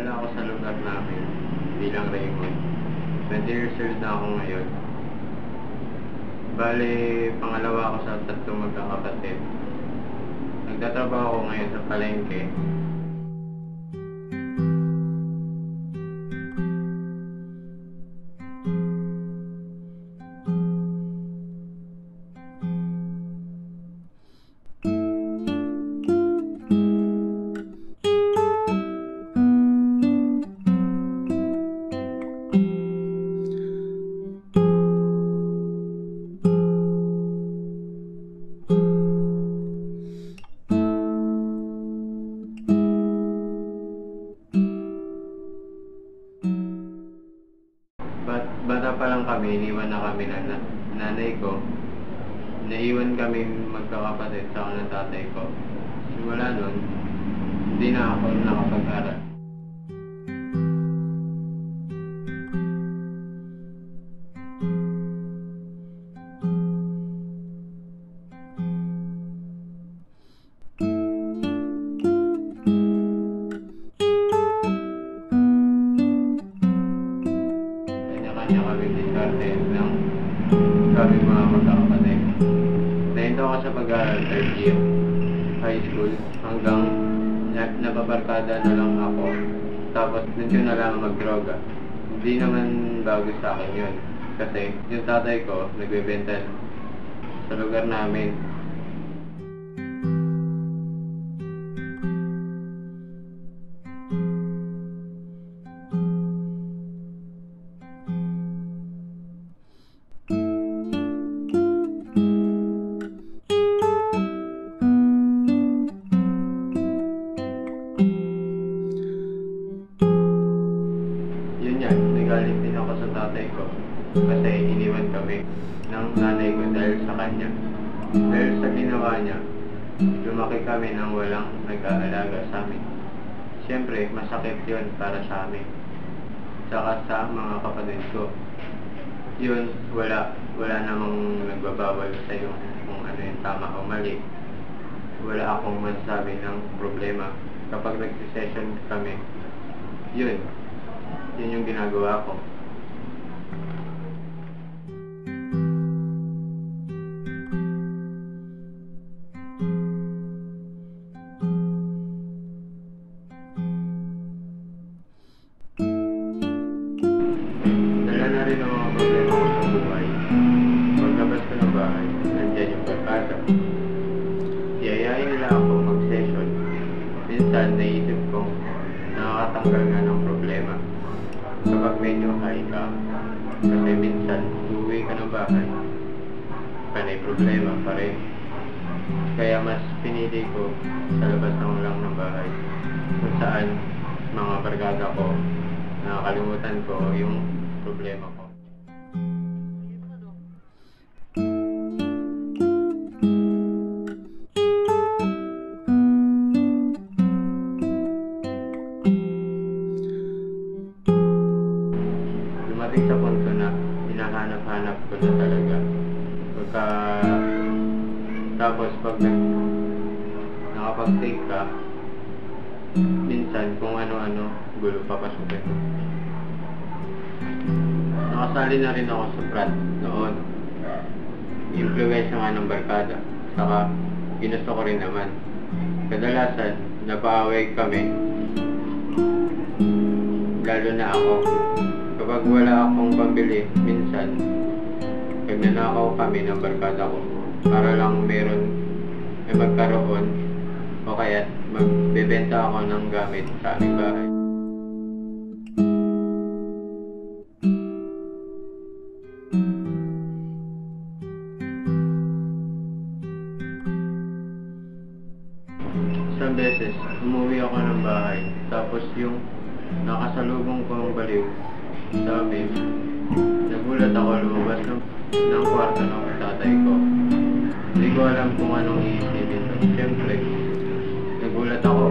Dinala ako sa lugar namin bilang Raymond. 20 years old na ako ngayon. Bale, pangalawa ako sa tatlong magkakapatid. Nagtatrabaho ako ngayon sa palengke. Bata pa lang kami, iniwan na kami ng nanay ko. Naiwan kami magkakapatid sa ng tatay ko. Simula nun, hindi na ako nakapag-aral. Kanya kami diskarte ng kami mga magkakapatid. Nahinto ako sa pag-aaral third year high school hanggang napabarkada na lang ako. Tapos doon ko na lang magdroga. Hindi naman bago sa akin yun. Kasi yung tatay ko nagbebenta sa lugar namin. Nagalit din ako sa tatay ko kasi iniwan kami ng nanay ko dahil sa kanya. Dahil sa ginawa niya, lumaki kami nang walang nag-aalaga sa amin. Siyempre, masakit yun para sa amin. Saka sa mga kapatid ko. Yun, wala namang nagbabawal sa iyo kung ano yung tama o mali. Wala akong masasabi ng problema. Kapag nag-session kami, yun yung ginagawa ko. Dala na rin ang mga problema ko sa buhay. Paglabas ko ng bahay, nandiyan yung barkada. Iyayain nila ako mag-session. Minsan, naisip kong nakakatanggal nga ng problema. Kapag medyo high ka, kasi minsan uuwi ka ng bahay, panay problema pa rin. Kaya mas pinili ko sa labas lang ng bahay, kung saan mga barkada ko, nakakalimutan ko yung problema ko. Dumating sa punto na hinahanap-hanap ko na talaga. Tapos pag nakapag-take ka, minsan kung ano-ano, gulo papasukin. Nakasali na rin ako sa frat noon. Influensya nga ng barkada. Saka ginusto ko rin naman. Kadalasan, napaaway kami. Lalo na ako. Kapag wala akong pambili, minsan, nagnanakaw kami ng barkada ko para lang may magkaroon o kaya magbebenta ako ng gamit sa aming bahay. Isang beses, umuwi ako ng bahay, tapos yung nakasalubong ko ang baliw sa amin, nagulat ako lumabas ng kwarto ng tatay ko. Hindi ko alam kung anong iisipin ko. Siyempre, nagulat ako.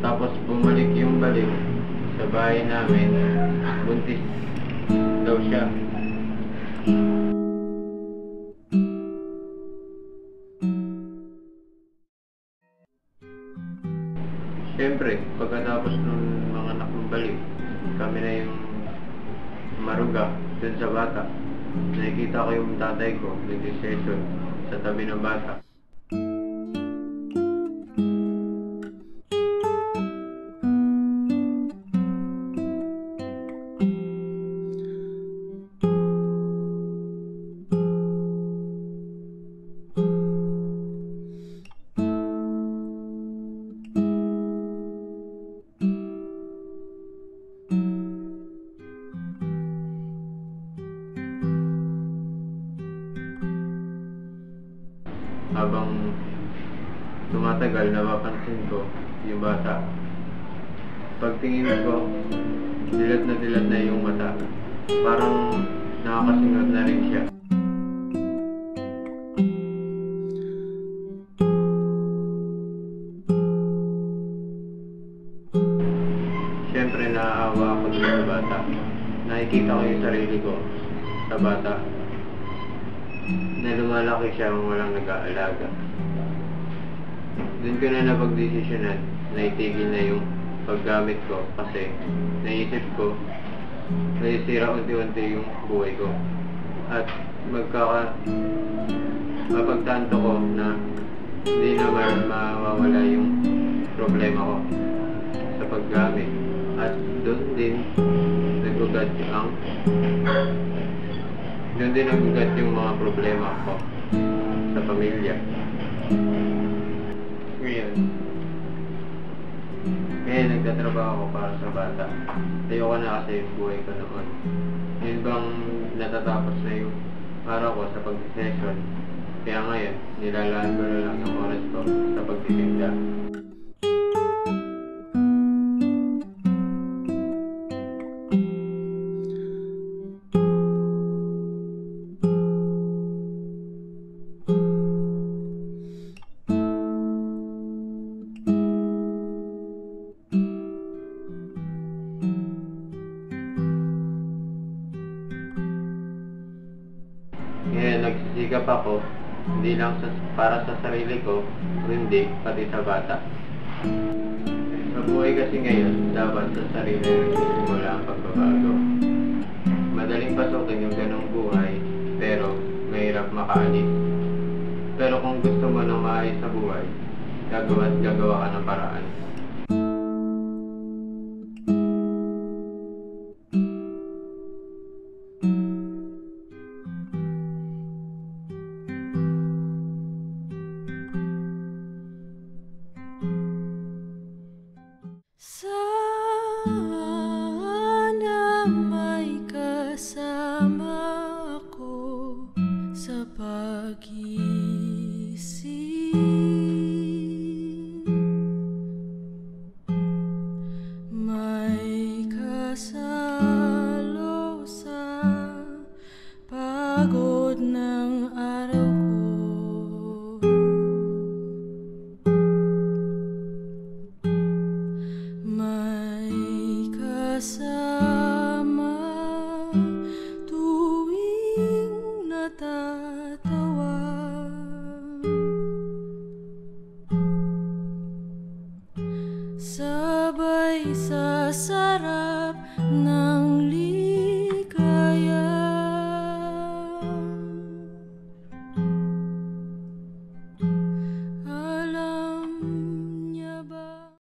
Tapos bumalik yung baliw sa bahay namin. Buntis daw siya. Siyempre, pagkatapos ng mga baliw. Kami na yung maruga dun sa bata. Nakikita ko yung tatay ko nag-session sa tabi ng bata. Habang tumatagal, napapansin ko yung bata. Pagtingin ko, dilat na yung mata. Parang nakakasingat na rin siya. Siyempre, naaawa ako dun sa bata. Nakikita ko yung sarili ko sa bata na lumalaki siya kung walang nag-aalaga. Doon ko na napagdesisyonan na itigil na yung paggamit ko kasi naisip ko nasisira unti-unti yung buhay ko at mapagtanto ko na hindi naman mawawala yung problema ko sa paggamit at doon din nagugat yung mga problema ko sa pamilya. Ngayon, nagtatrabaho ako para sa bata. Ayoko na kasi yung buhay ko noon. Yun bang natatapos na yung araw ko sa pag-session. Kaya ngayon, nilalaan ko na lang yung oras ko sa pagtitinda. Ngayon, nagsisikap ako, hindi lang para sa sarili ko, kundi pati sa bata. Sa buhay kasi ngayon, dapat sa sarili nagsisimula ang pagbabago. Madaling pasukin yung ganong buhay, pero mahirap makaalis. Pero kung gusto mo ng maayos sa buhay, gagawa ka ng paraan. Sana may kasama ako sa pag-isip. May kasalo sa pagod ng araw ko. May kasama